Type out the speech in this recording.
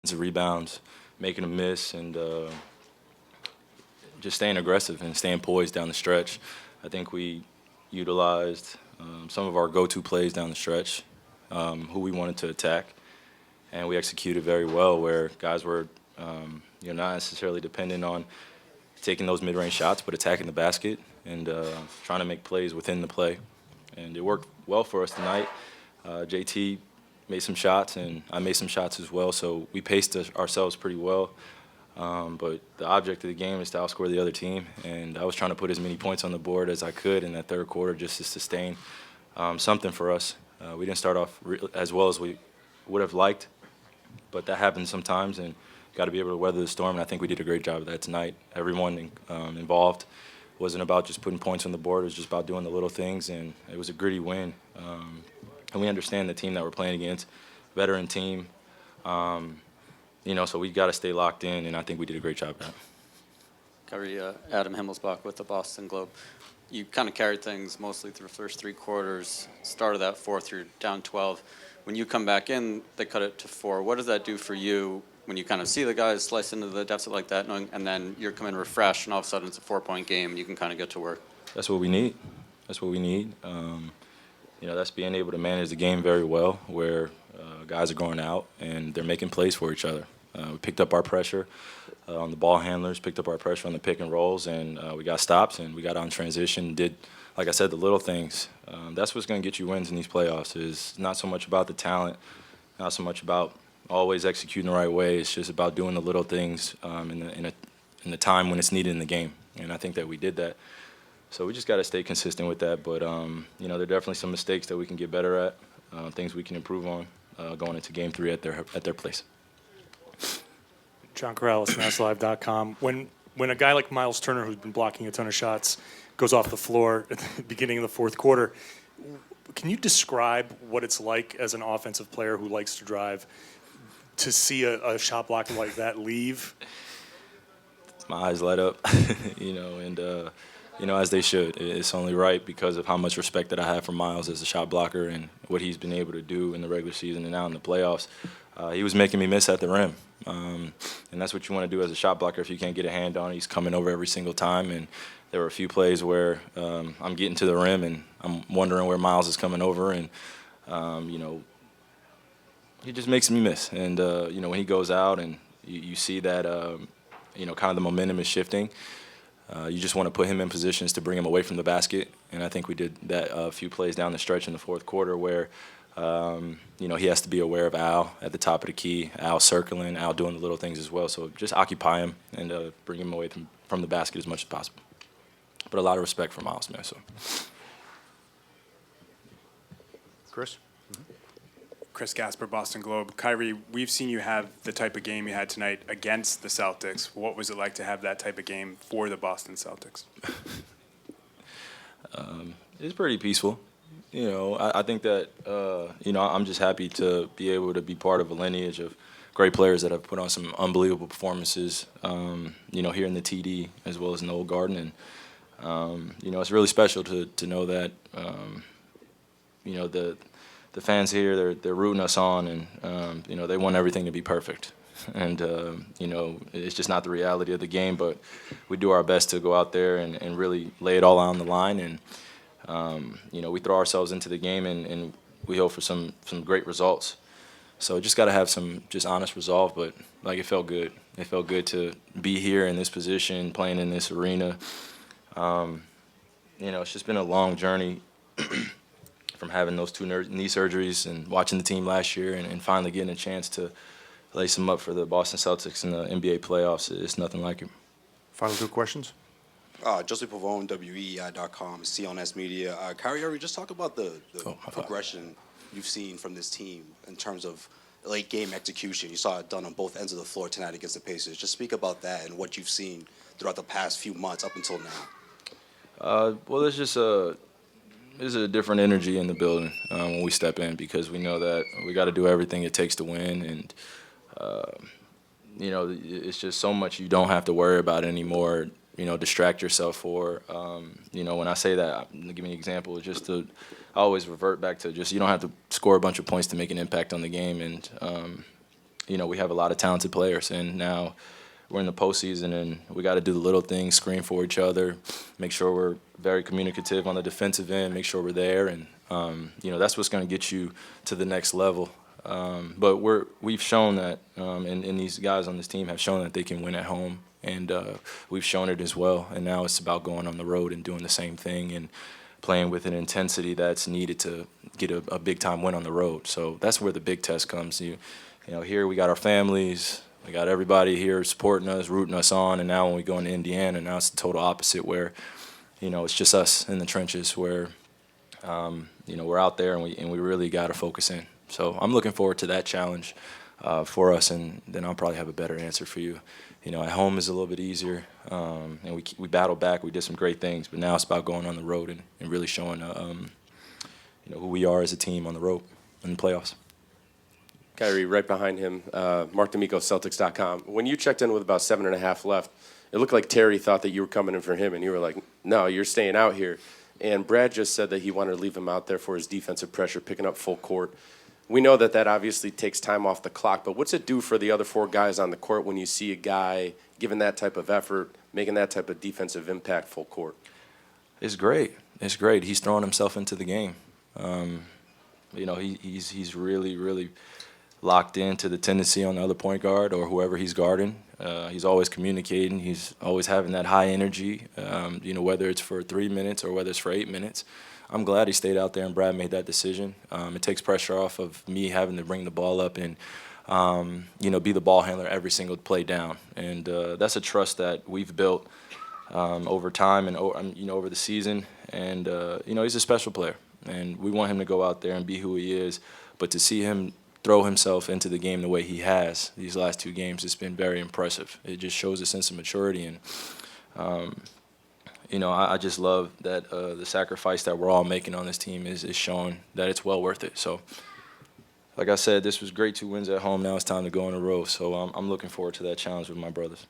rebounds, making a miss, and just staying aggressive and staying poised down the stretch. I think we utilized some of our go-to plays down the stretch, who we wanted to attack, and we executed very well. Where guys were, not necessarily dependent on taking those mid-range shots, but attacking the basket and trying to make plays within the play. And it worked well for us tonight. JT made some shots, and I made some shots as well. So we paced ourselves pretty well. But the object of the game is to outscore the other team, and I was trying to put as many points on the board as I could in that third quarter just to sustain something for us. We didn't start off as well as we would have liked, but that happens sometimes, and got to be able to weather the storm, and I think we did a great job of that tonight. Everyone involved wasn't about just putting points on the board. It was just about doing the little things, and it was a gritty win. And we understand the team that we're playing against, veteran team. So we got to stay locked in, and I think we did a great job of that. Kyrie, Adam Himmelsbach with the Boston Globe. You kind of carried things mostly through the first three quarters. Start of that fourth, you're down 12. When you come back in, they cut it to 4. What does that do for you when you kind of see the guys slice into the deficit like that, and then you're coming refreshed, and all of a sudden it's a 4-point game, and you can kind of get to work? That's what we need. That's what we need. That's being able to manage the game very well, where guys are going out and they're making plays for each other. We picked up our pressure on the ball handlers, picked up our pressure on the pick and rolls, and we got stops, and we got on transition, did, like I said, the little things. That's what's going to get you wins in these playoffs. Is not so much about the talent, not so much about always executing the right way. It's just about doing the little things in the time when it's needed in the game, and I think that we did that. So we just got to stay consistent with that. But, there are definitely some mistakes that we can get better at, things we can improve on going into Game 3 at their place. John Corrales, MassLive.com. When a guy like Miles Turner, who's been blocking a ton of shots, goes off the floor at the beginning of the fourth quarter, can you describe what it's like as an offensive player who likes to drive to see a shot blocker like that leave? My eyes light up, as they should. It's only right because of how much respect that I have for Miles as a shot blocker and what he's been able to do in the regular season and now in the playoffs. He was making me miss at the rim, and that's what you want to do as a shot blocker. If you can't get a hand on it, he's coming over every single time. And there were a few plays where I'm getting to the rim and I'm wondering where Miles is coming over, and he just makes me miss. And when he goes out and you see that kind of the momentum is shifting. You just want to put him in positions to bring him away from the basket, and I think we did that a few plays down the stretch in the fourth quarter where, he has to be aware of Al at the top of the key, Al circling, Al doing the little things as well. So just occupy him and bring him away from the basket as much as possible. But a lot of respect for Miles, man. So, Chris? Chris Gasper, Boston Globe. Kyrie, we've seen you have the type of game you had tonight against the Celtics. What was it like to have that type of game for the Boston Celtics? It's pretty peaceful. I think that, I'm just happy to be able to be part of a lineage of great players that have put on some unbelievable performances, here in the TD as well as in the Old Garden. And, it's really special to know that, the fans here, they're rooting us on, and, they want everything to be perfect. And, it's just not the reality of the game, but we do our best to go out there and really lay it all out on the line. And, we throw ourselves into the game, and we hope for some great results. So just got to have some just honest resolve, but, it felt good. It felt good to be here in this position, playing in this arena. It's just been a long journey from having those 2 knee surgeries and watching the team last year and finally getting a chance to lace them up for the Boston Celtics in the NBA playoffs. It's nothing like it. Final 2 questions. Joseph Pavone, WEEI.com, CLNS Media. Kyrie Irving, just talk about the progression you've seen from this team in terms of late-game execution. You saw it done on both ends of the floor tonight against the Pacers. Just speak about that and what you've seen throughout the past few months up until now. Well, there's a different energy in the building when we step in, because we know that we got to do everything it takes to win. And, it's just so much you don't have to worry about anymore, distract yourself for. When I say that, give me an example. I always revert back to just you don't have to score a bunch of points to make an impact on the game. And, we have a lot of talented players, and now we're in the postseason, and we got to do the little things, screen for each other, make sure we're very communicative on the defensive end, make sure we're there, and that's what's going to get you to the next level. But we've shown that, and these guys on this team have shown that they can win at home, and we've shown it as well. And now it's about going on the road and doing the same thing and playing with an intensity that's needed to get a big time win on the road. So that's where the big test comes. Here we got our families, we got everybody here supporting us, rooting us on, and now when we go into Indiana, now it's the total opposite where, it's just us in the trenches where, we're out there and we really got to focus in. So I'm looking forward to that challenge for us, and then I'll probably have a better answer for you. At home is a little bit easier, and we battled back. We did some great things, but now it's about going on the road and really showing, who we are as a team on the road in the playoffs. Kyrie, right behind him, Mark D'Amico, Celtics.com. When you checked in with about 7.5 left, it looked like Terry thought that you were coming in for him, and you were like, no, you're staying out here. And Brad just said that he wanted to leave him out there for his defensive pressure, picking up full court. We know that obviously takes time off the clock, but what's it do for the other 4 guys on the court when you see a guy giving that type of effort, making that type of defensive impact full court? It's great. It's great. He's throwing himself into the game. He's really, really locked into the tendency on the other point guard or whoever he's guarding. He's always communicating. He's always having that high energy, whether it's for 3 minutes or whether it's for 8 minutes. I'm glad he stayed out there and Brad made that decision. It takes pressure off of me having to bring the ball up and, be the ball handler every single play down. And that's a trust that we've built over time and, over the season. And, he's a special player. And we want him to go out there and be who he is. But to see him throw himself into the game the way he has these last 2 games, it's been very impressive. It just shows a sense of maturity. And, I just love that the sacrifice that we're all making on this team is showing that it's well worth it. So, like I said, this was great 2 wins at home. Now it's time to go on the road. So I'm looking forward to that challenge with my brothers.